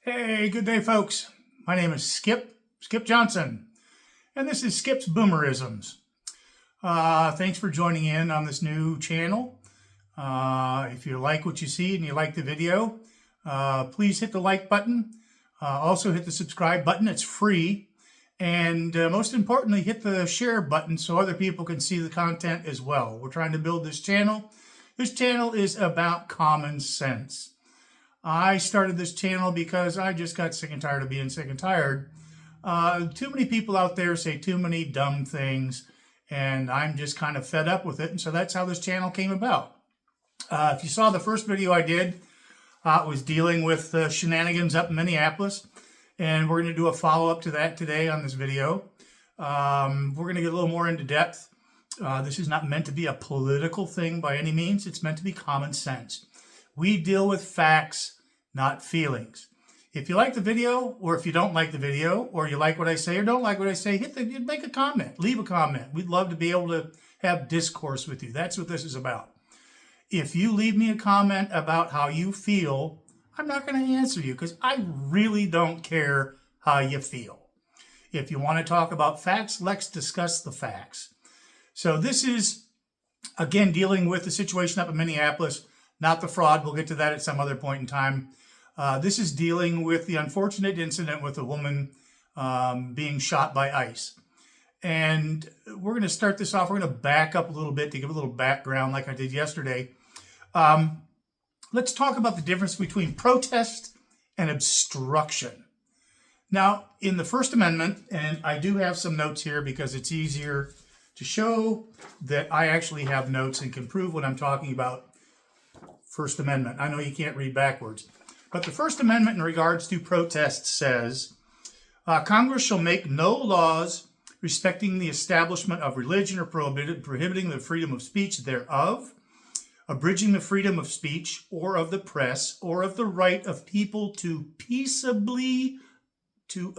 Hey, good day, folks. My name is Skip Johnson, and this is Skip's Boomerisms. Thanks for joining in on this new channel. If you like what you see and you like the video, please hit the like button. Also hit the subscribe button. It's free. And most importantly, hit the share button so other people can see the content as well. We're trying to build this channel. This channel is about common sense. I started this channel because I just got sick and tired of being sick and tired. Too many people out there say too many dumb things, and I'm just kind of fed up with it. And so that's how this channel came about. If you saw the first video I did, it was dealing with the shenanigans up in Minneapolis. And we're going to do a follow-up to that today on this video. We're going to get a little more into depth. This is not meant to be a political thing by any means. It's meant to be common sense. We deal with facts, not feelings. If you like the video, or if you don't like the video, or you like what I say or don't like what I say, make a comment, leave a comment. We'd love to be able to have discourse with you. That's what this is about. If you leave me a comment about how you feel, I'm not going to answer you because I really don't care how you feel. If you want to talk about facts, let's discuss the facts. So this is, again, dealing with the situation up in Minneapolis. Not the fraud. We'll get to that at some other point in time. This is dealing with the unfortunate incident with a woman being shot by ICE. And we're going to start this off. We're going to back up a little bit to give a little background like I did yesterday. Let's talk about the difference between protest and obstruction. Now, in the First Amendment, and I do have some notes here because it's easier to show that I actually have notes and can prove what I'm talking about. First Amendment. I know you can't read backwards. But the First Amendment in regards to protest says, Congress shall make no laws respecting the establishment of religion or prohibiting the freedom of speech thereof, abridging the freedom of speech or of the press or of the right of people to peaceably to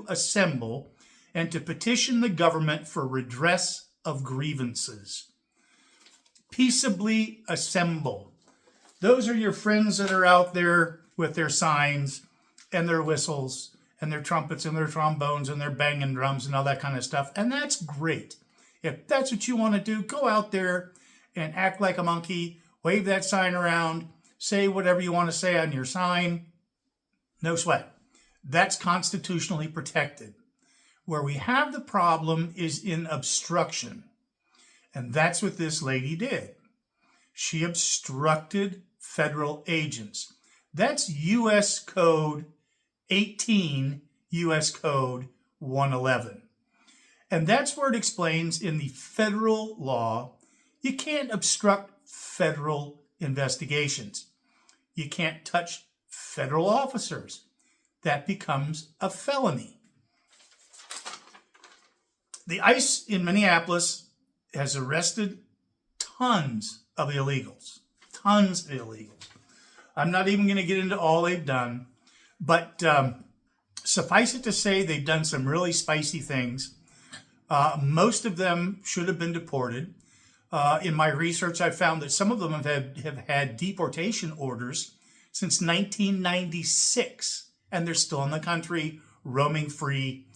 assemble and to petition the government for redress of grievances. Peaceably assemble. Those are your friends that are out there with their signs and their whistles and their trumpets and their trombones and their banging drums and all that kind of stuff. And that's great. If that's what you want to do, go out there and act like a monkey, wave that sign around, say whatever you want to say on your sign. No sweat. That's constitutionally protected. Where we have the problem is in obstruction. And that's what this lady did. She obstructed federal agents. That's U.S. Code 18, U.S. Code 111. And that's where it explains in the federal law, you can't obstruct federal investigations. You can't touch federal officers. That becomes a felony. The ICE in Minneapolis has arrested tons of illegals. Tons of illegals. I'm not even going to get into all they've done, but suffice it to say they've done some really spicy things. Most of them should have been deported. In my research, I found that some of them have had deportation orders since 1996, and they're still in the country, roaming free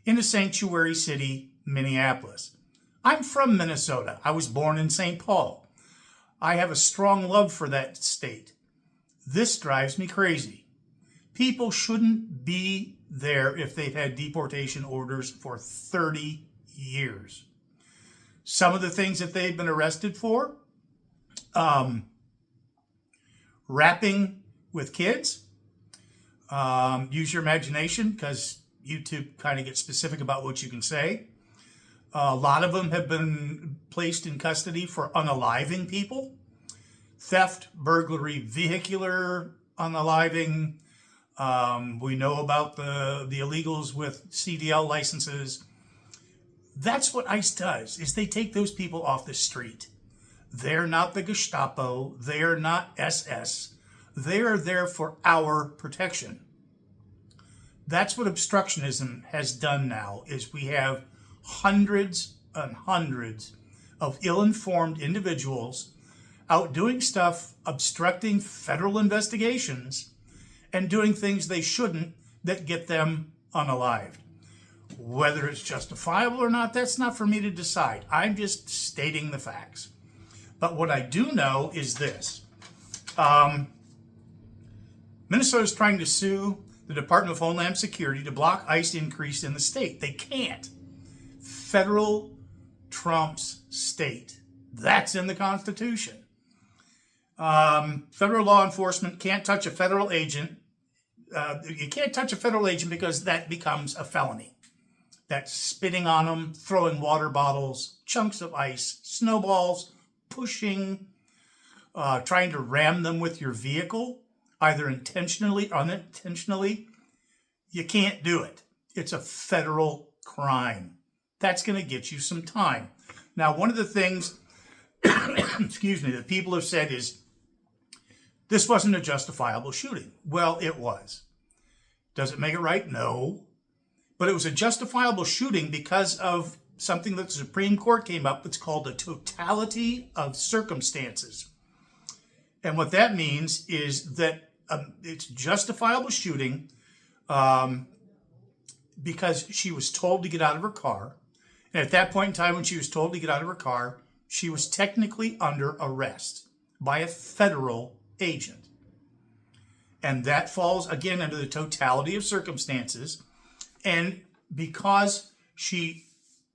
in a sanctuary city, Minneapolis. I'm from Minnesota. I was born in St. Paul. I have a strong love for that state. This drives me crazy. People shouldn't be there if they've had deportation orders for 30 years. Some of the things that they've been arrested for, rapping with kids. Use your imagination because YouTube kind of gets specific about what you can say. A lot of them have been placed in custody for unaliving people. Theft, burglary, vehicular unaliving. We know about the illegals with CDL licenses. That's what ICE does, is they take those people off the street. They're not the Gestapo. They're not SS. They are there for our protection. That's what obstructionism has done now, is we have hundreds and hundreds of ill-informed individuals out doing stuff, obstructing federal investigations, and doing things they shouldn't that get them unalived. Whether it's justifiable or not, that's not for me to decide. I'm just stating the facts. But what I do know is this. Minnesota is trying to sue the Department of Homeland Security to block ICE increase in the state. They can't. Federal trumps state. That's in the Constitution. Federal law enforcement can't touch a federal agent. You can't touch a federal agent because that becomes a felony. That's spitting on them, throwing water bottles, chunks of ice, snowballs, pushing, trying to ram them with your vehicle, either intentionally or unintentionally. You can't do it. It's a federal crime. That's going to get you some time. Now, one of the things, excuse me, that people have said is, this wasn't a justifiable shooting. Well, it was. Does it make it right? No. But it was a justifiable shooting because of something that the Supreme Court came up with. It's called the totality of circumstances. And what that means is that it's justifiable shooting because she was told to get out of her car. And at that point in time, when she was told to get out of her car, she was technically under arrest by a federal agent. And that falls, again, under the totality of circumstances. And because she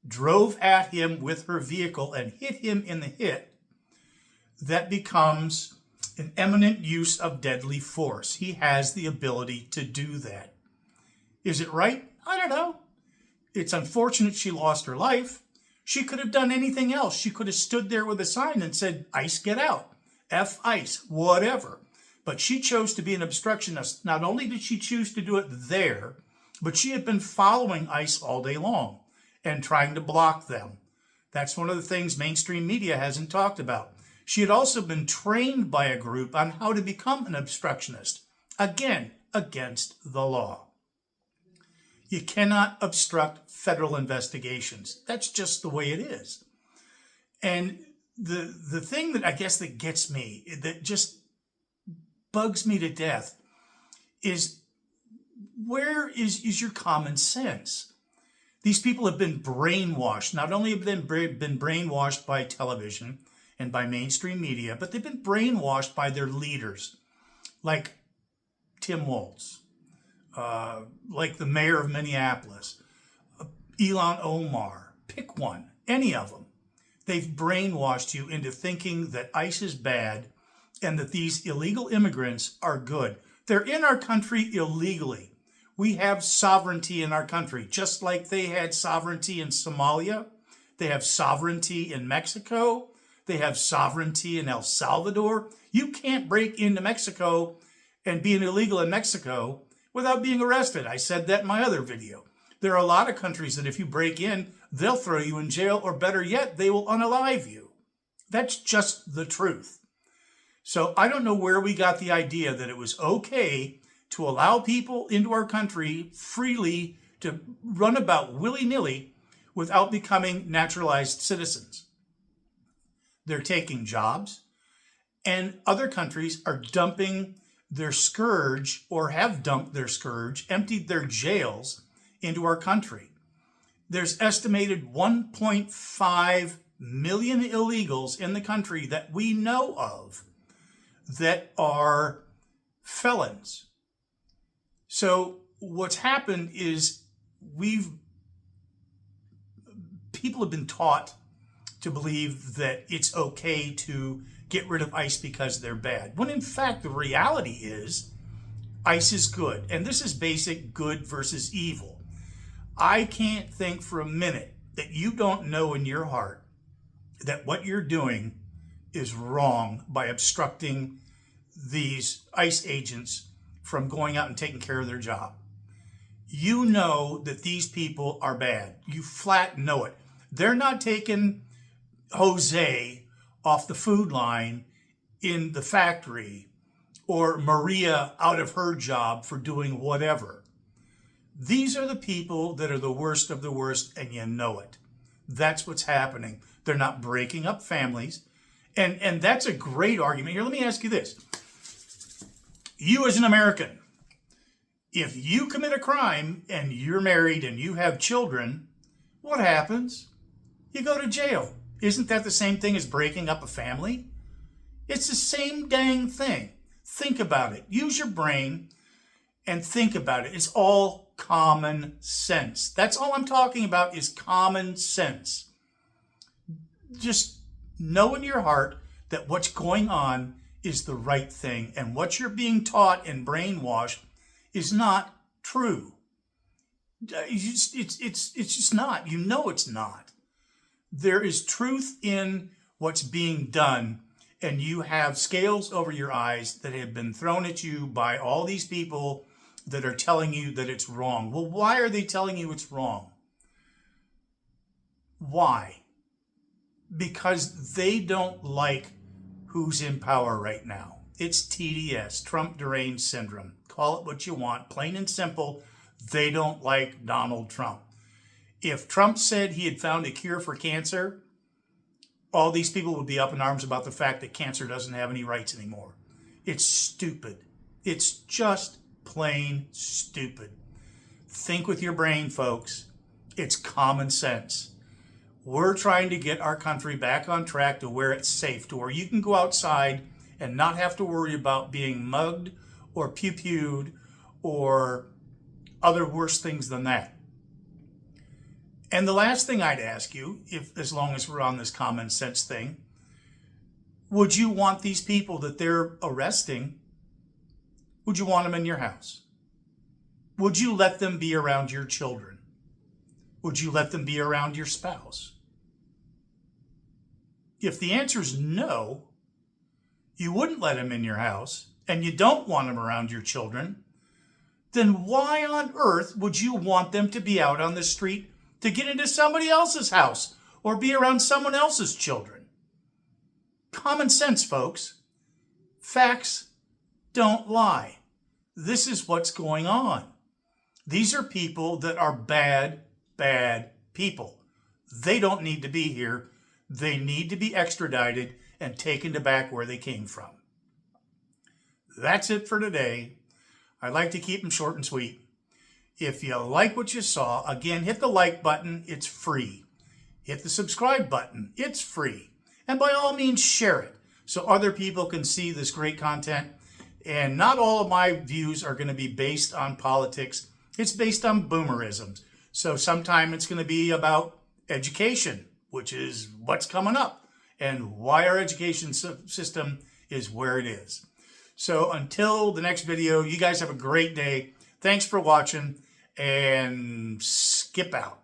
drove at him with her vehicle and hit him in the hit, that becomes an eminent use of deadly force. He has the ability to do that. Is it right? I don't know. It's unfortunate she lost her life. She could have done anything else. She could have stood there with a sign and said, ICE, get out. F ICE, whatever. But she chose to be an obstructionist. Not only did she choose to do it there, but she had been following ICE all day long and trying to block them. That's one of the things mainstream media hasn't talked about. She had also been trained by a group on how to become an obstructionist, again, against the law. You cannot obstruct federal investigations. That's just the way it is. And the thing that I guess that gets me, that just bugs me to death, is where is your common sense? These people have been brainwashed. Not only have they been brainwashed by television and by mainstream media, but they've been brainwashed by their leaders, like Tim Walz, like the mayor of Minneapolis, Ilhan Omar, pick one, any of them. They've brainwashed you into thinking that ICE is bad and that these illegal immigrants are good. They're in our country illegally. We have sovereignty in our country, just like they had sovereignty in Somalia. They have sovereignty in Mexico. They have sovereignty in El Salvador. You can't break into Mexico and be an illegal in Mexico without being arrested. I said that in my other video. There are a lot of countries that if you break in, they'll throw you in jail, or better yet, they will unalive you. That's just the truth. So I don't know where we got the idea that it was okay to allow people into our country freely to run about willy-nilly without becoming naturalized citizens. They're taking jobs, and other countries are dumping their scourge, or have dumped their scourge, emptied their jails into our country. There's estimated 1.5 million illegals in the country that we know of that are felons. So what's happened is people have been taught to believe that it's okay to get rid of ICE because they're bad, when in fact the reality is ICE is good. And this is basic good versus evil. I can't think for a minute that you don't know in your heart that what you're doing is wrong by obstructing these ICE agents from going out and taking care of their job. You know that these people are bad. You flat know it. They're not taking Jose off the food line in the factory or Maria out of her job for doing whatever. These are the people that are the worst of the worst, and you know it. That's what's happening. They're not breaking up families, And that's a great argument. Here, let me ask you this. You as an American, if you commit a crime and you're married and you have children, what happens? You go to jail. Isn't that the same thing as breaking up a family? It's the same dang thing. Think about it. Use your brain and think about it. It's all common sense. That's all I'm talking about is common sense. Just know in your heart that what's going on is the right thing, and what you're being taught and brainwashed is not true. It's just not. You know it's not. There is truth in what's being done, and you have scales over your eyes that have been thrown at you by all these people that are telling you that it's wrong. Well, why are they telling you it's wrong? Why? Because they don't like who's in power right now. It's TDS, Trump deranged syndrome. Call it what you want, plain and simple. They don't like Donald Trump. If Trump said he had found a cure for cancer, all these people would be up in arms about the fact that cancer doesn't have any rights anymore. It's stupid. It's just plain stupid. Think with your brain, folks. It's common sense. We're trying to get our country back on track to where it's safe, to where you can go outside and not have to worry about being mugged or pew-pewed or other worse things than that. And the last thing I'd ask you, if as long as we're on this common sense thing, would you want these people that they're arresting, would you want them in your house? Would you let them be around your children? Would you let them be around your spouse? If the answer is no, you wouldn't let them in your house, and you don't want them around your children, then why on earth would you want them to be out on the street to get into somebody else's house or be around someone else's children? Common sense, folks. Facts don't lie. This is what's going on. These are people that are bad, bad people. They don't need to be here. They need to be extradited and taken to back where they came from. That's it for today. I like to keep them short and sweet. If you like what you saw, again, hit the like button. It's free. Hit the subscribe button. It's free. And by all means, share it so other people can see this great content. And not all of my views are going to be based on politics. It's based on boomerisms. So sometime it's going to be about education, which is what's coming up and why our education system is where it is. So until the next video, you guys have a great day. Thanks for watching, and skip out.